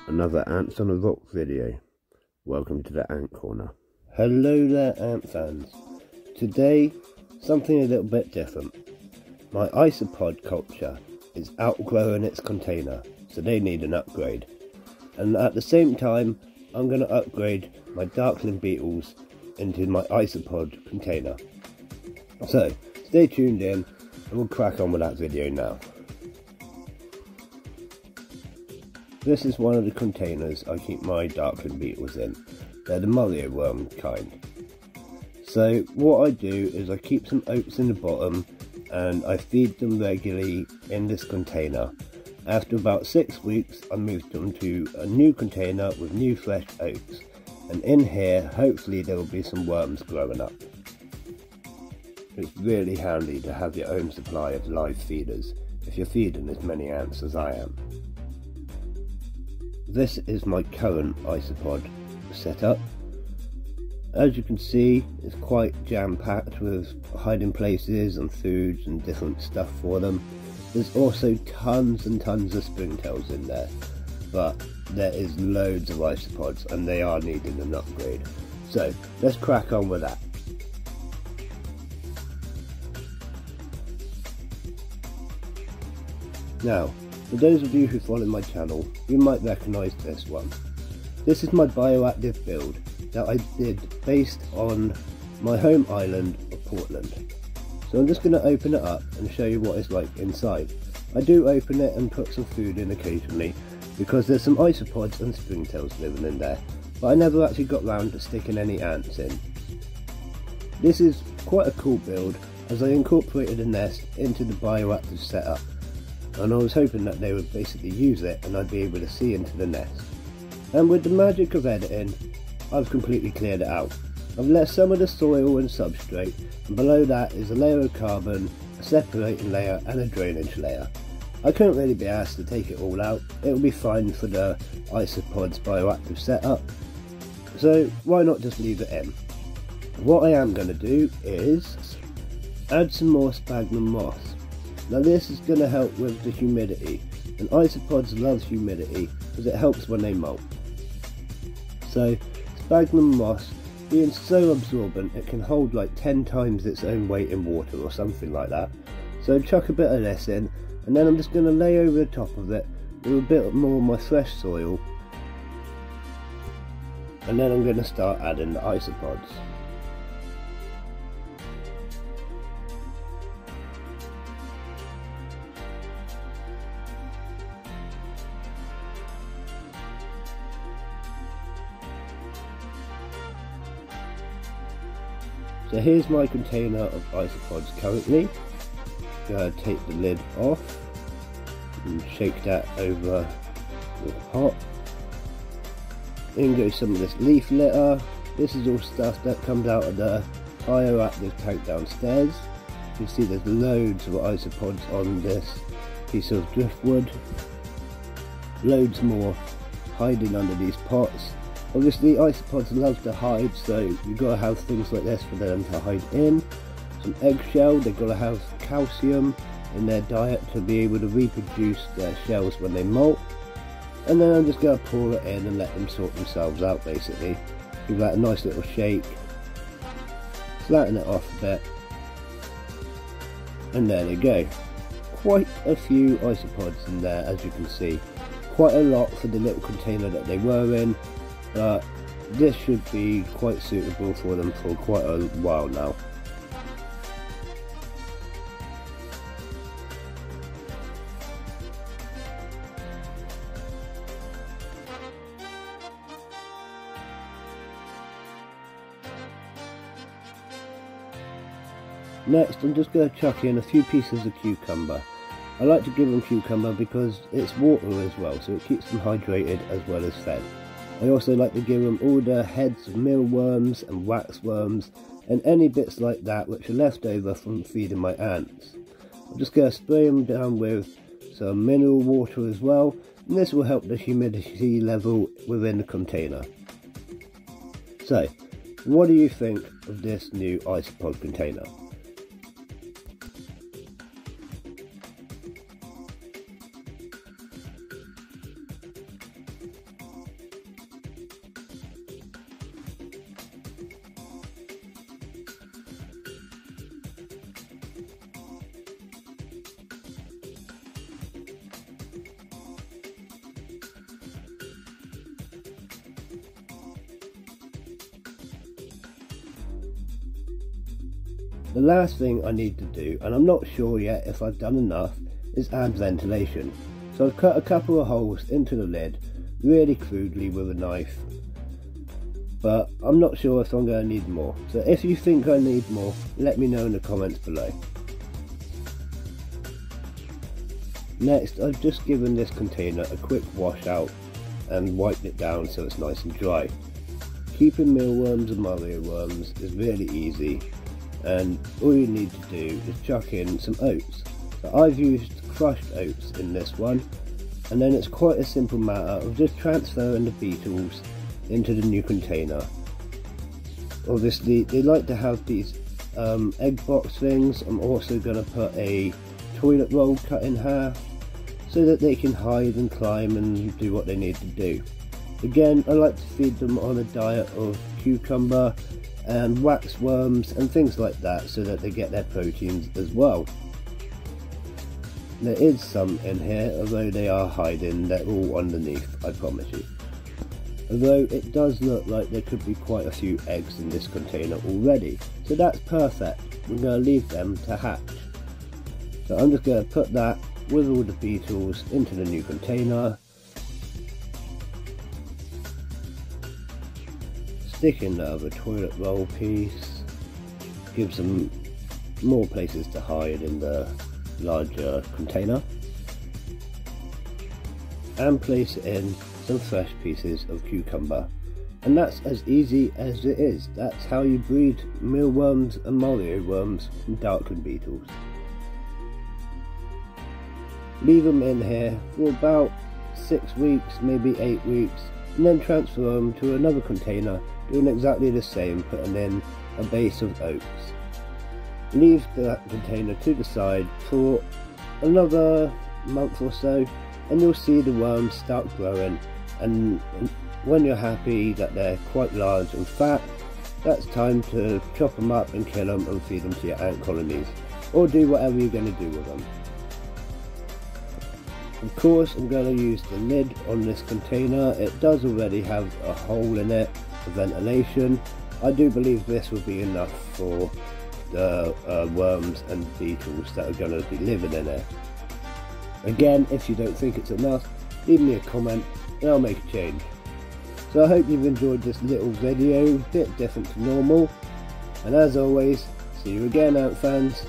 Another Antsonarock video. Welcome to the Ant Corner. Hello there, ant fans. Today, something a little bit different. My isopod culture is outgrowing its container, so they need an upgrade. And at the same time, I'm going to upgrade my Darkling Beetles into my isopod container. So, stay tuned in and we'll crack on with that video now. This is one of the containers I keep my Darkling Beetles in. They're the Mario worm kind. So what I do is I keep some oats in the bottom and I feed them regularly in this container. After about 6 weeks I move them to a new container with new fresh oats. And in here hopefully there will be some worms growing up. It's really handy to have your own supply of live feeders if you're feeding as many ants as I am. This is my current isopod setup. As you can see, it's quite jam-packed with hiding places and foods and different stuff for them. There's also tons and tons of springtails in there, but there is loads of isopods and they are needing an upgrade. So let's crack on with that. Now, for those of you who follow my channel, you might recognise this one. This is my bioactive build that I did based on my home island of Portland. So I'm just going to open it up and show you what it's like inside. I do open it and put some food in occasionally because there's some isopods and springtails living in there, but I never actually got round to sticking any ants in. This is quite a cool build as I incorporated a nest into the bioactive setup. And I was hoping that they would basically use it and I'd be able to see into the nest. And with the magic of editing, I've completely cleared it out. I've left some of the soil and substrate, and below that is a layer of carbon, a separating layer and a drainage layer. I couldn't really be asked to take it all out. It'll be fine for the Isopods bioactive setup, so why not just leave it in. What I am going to do is add some more sphagnum moss. Now this is going to help with the humidity, and isopods love humidity because it helps when they molt. So sphagnum moss, being so absorbent, it can hold like 10 times its own weight in water or something like that. So chuck a bit of this in, and then I'm just going to lay over the top of it with a bit more of my fresh soil, and then I'm going to start adding the isopods. So here's my container of isopods currently. Gonna take the lid off and shake that over the pot. In goes some of this leaf litter. This is all stuff that comes out of the bioactive tank downstairs. You can see there's loads of isopods on this piece of driftwood. Loads more hiding under these pots. Obviously isopods love to hide, so you've got to have things like this for them to hide in. Some eggshell, they've got to have calcium in their diet to be able to reproduce their shells when they molt. And then I'm just going to pour it in and let them sort themselves out basically. Give that a nice little shake, flatten it off a bit, and there they go. Quite a few isopods in there, as you can see. Quite a lot for the little container that they were in. But this should be quite suitable for them for quite a while now. Next, I'm just going to chuck in a few pieces of cucumber. I like to give them cucumber because it's water as well, so it keeps them hydrated as well as fed. I also like to give them all the heads of mealworms and waxworms and any bits like that which are left over from feeding my ants. I'm just going to spray them down with some mineral water as well, and this will help the humidity level within the container. So, what do you think of this new isopod container? The last thing I need to do, and I'm not sure yet if I've done enough, is add ventilation. So I've cut a couple of holes into the lid, really crudely with a knife, but I'm not sure if I'm going to need more. So if you think I need more, let me know in the comments below. Next, I've just given this container a quick wash out and wiped it down so it's nice and dry. Keeping mealworms and Mario worms is really easy, and all you need to do is chuck in some oats. So I've used crushed oats in this one, and then it's quite a simple matter of just transferring the beetles into the new container. Obviously they like to have these egg box things. I'm also going to put a toilet roll cut in half so that they can hide and climb and do what they need to do. Again, I like to feed them on a diet of cucumber and wax worms and things like that so that they get their proteins as well. There is some in here, although they are hiding, they're all underneath, I promise you. Although it does look like there could be quite a few eggs in this container already, so that's perfect. We're going to leave them to hatch. So I'm just going to put that with all the beetles into the new container. Stick in the other toilet roll piece, gives them more places to hide in the larger container, and place in some fresh pieces of cucumber. And that's as easy as it is. That's how you breed mealworms and Mario worms from Darkling Beetles. Leave them in here for about 6 weeks, maybe 8 weeks, and then transfer them to another container doing exactly the same, putting in a base of oats. Leave that container to the side for another month or so, and you'll see the worms start growing, and when you're happy that they're quite large and fat, that's time to chop them up and kill them and feed them to your ant colonies, or do whatever you're going to do with them. Of course, I'm going to use the lid on this container. It does already have a hole in it for ventilation. I do believe this will be enough for the worms and beetles that are going to be living in it. Again, if you don't think it's enough, leave me a comment and I'll make a change. So I hope you've enjoyed this little video, a bit different to normal, and as always, see you again, ant fans.